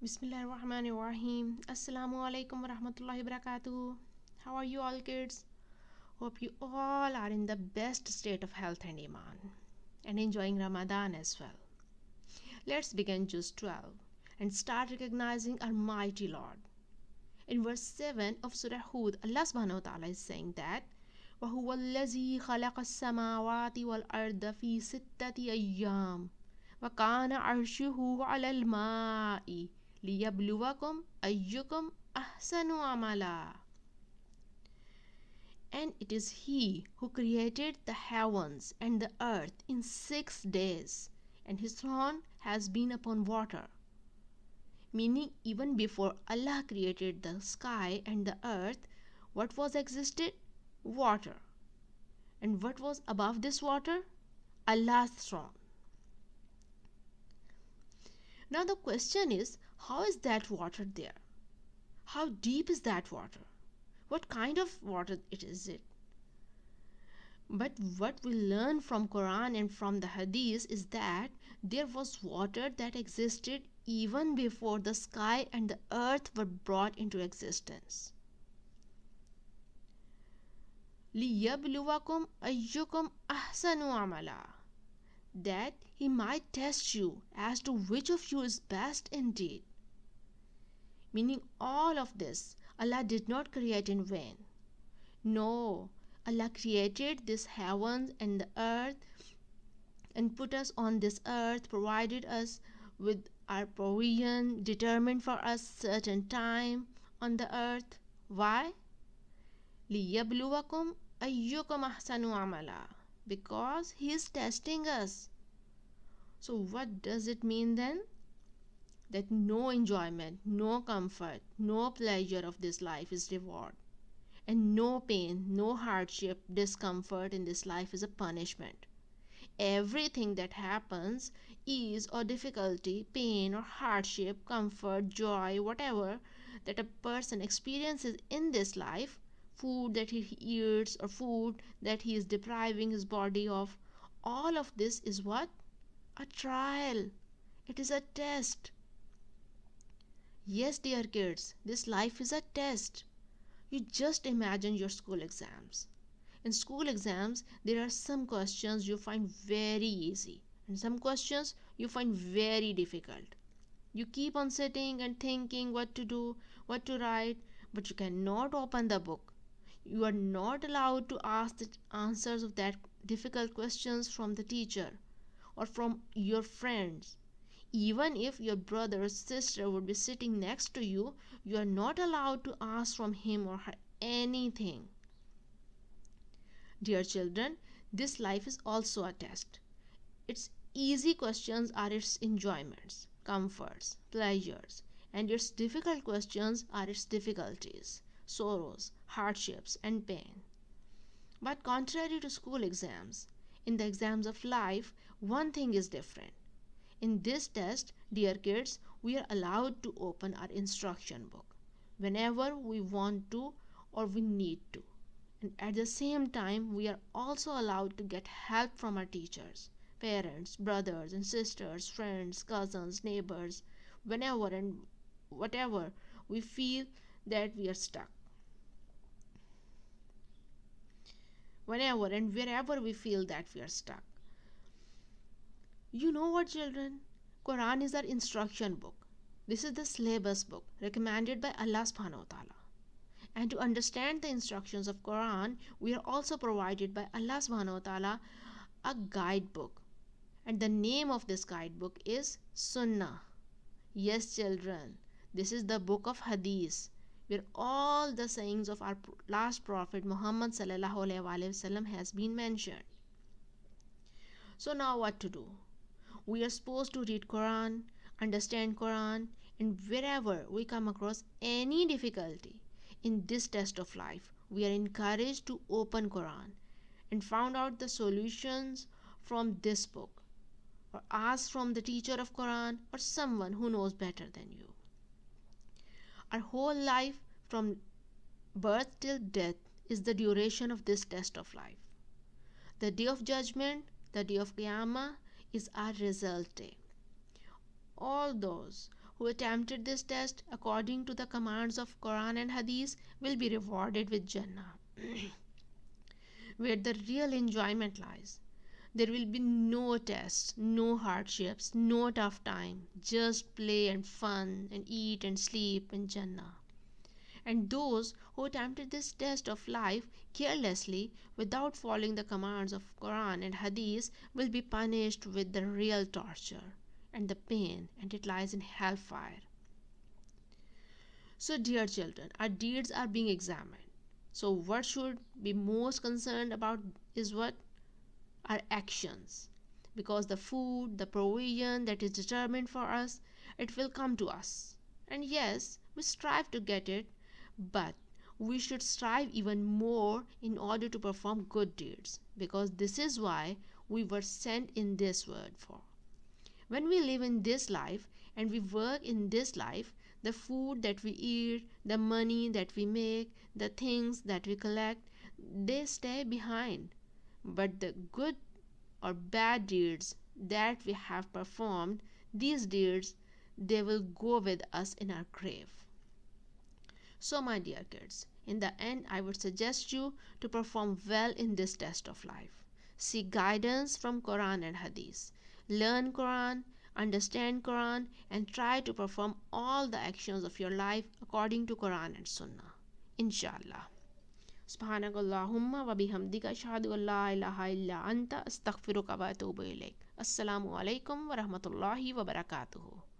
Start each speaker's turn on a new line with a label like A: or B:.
A: Bismillahirrahmanirrahim. Assalamu alaikum warahmatullahi wabarakatuh. How are you all, kids? Hope you all are in the best state of health and iman and enjoying Ramadan as well. Let's begin Juz 12 and start recognizing our mighty Lord. In verse 7 of Surah Hud, Allah subhanahu wa ta'ala is saying that وَهُوَ الَّذِي خَلَقَ السَّمَاوَاتِ وَالْأَرْضَ فِي سِتَّةِ أَيَّامٍ وَكَانَ عَرْشُهُ عَلَى الْمَاءِ لِيَبْلُوَكُمْ أَيُّكُمْ أَحْسَنُ عَمَلًا. And it is He who created the heavens and the earth in 6 days, and His throne has been upon water. Meaning, even before Allah created the sky and the earth, what was existed? Water. And what was above this water? Allah's throne. Now the question is, how is that water there? How deep is that water? What kind of water is it? But what we learn from Quran and from the Hadith is that there was water that existed even before the sky and the earth were brought into existence. لِيَبْلُوَكُمْ أَيُّكُمْ أَحْسَنُ عَمَلًا, that He might test you as to which of you is best indeed. Meaning, all of this Allah did not create in vain. No, Allah created this heavens and the earth and put us on this earth, provided us with our provision, determined for us certain time on the earth. Why? لِيَبْلُوَكُمْ أَيُّكُمْ أَحْسَنُ عَمَلًا, because He is testing us. So what does it mean then? That no enjoyment, no comfort, no pleasure of this life is reward, and no pain, no hardship, discomfort in this life is a punishment. Everything that happens, ease or difficulty, pain or hardship, comfort, joy, whatever that a person experiences in this life, food that he eats or food that he is depriving his body of, all of this is what? A trial. It is a test. Yes, dear kids, this life is a test. You just imagine your school exams. In school exams, there are some questions you find very easy and some questions you find very difficult. You keep on sitting and thinking what to do, what to write, but you cannot open the book. You are not allowed to ask the answers of that difficult questions from the teacher or from your friends. Even if your brother or sister would be sitting next to you, you are not allowed to ask from him or her anything. Dear children, this life is also a test. Its easy questions are its enjoyments, comforts, pleasures, and its difficult questions are its difficulties, sorrows, hardships, and pain. But contrary to school exams, in the exams of life, one thing is different. In this test, dear kids, we are allowed to open our instruction book whenever we want to or we need to. And at the same time, we are also allowed to get help from our teachers, parents, brothers and sisters, friends, cousins, neighbors, whenever and whatever we feel that we are stuck. Whenever and wherever we feel that we are stuck. You know what, children? Quran is our instruction book. This is the syllabus book recommended by Allah subhanahu wa ta'ala. And to understand the instructions of Quran, we are also provided by Allah subhanahu wa ta'ala a guidebook. And the name of this guidebook is Sunnah. Yes, children, this is the book of Hadith, where all the sayings of our last prophet Muhammad sallallahu alaihi wasallam has been mentioned. So now what to do? We are supposed to read Quran, understand Quran, and wherever we come across any difficulty in this test of life, we are encouraged to open Quran and find out the solutions from this book, or ask from the teacher of Quran or someone who knows better than you. Our whole life from birth till death is the duration of this test of life. The day of judgment, the day of Qiyamah, is our result day. All those who attempted this test according to the commands of Quran and Hadith will be rewarded with Jannah, where the real enjoyment lies. There will be no tests, no hardships, no tough time, just play and fun and eat and sleep in Jannah. And those who attempted this test of life carelessly without following the commands of Quran and Hadith will be punished with the real torture and the pain, and it lies in hellfire. So, dear children, our deeds are being examined. So, what should be most concerned about is what? Our actions. Because the food, the provision that is determined for us, it will come to us. And yes, we strive to get it, but we should strive even more in order to perform good deeds, because this is why we were sent in this world for. When we live in this life and we work in this life, the food that we eat, the money that we make, the things that we collect, they stay behind. But the good or bad deeds that we have performed, these deeds, they will go with us in our grave. So, my dear kids, in the end, I would suggest you to perform well in this test of life. Seek guidance from Quran and Hadith. Learn Quran, understand Quran, and try to perform all the actions of your life according to Quran and Sunnah. Inshallah. سبحانك اللهم وبحمدك أشهد أن لا إله إلا أنت أستغفرك وأتوب إليك. السلام عليكم ورحمة الله وبركاته.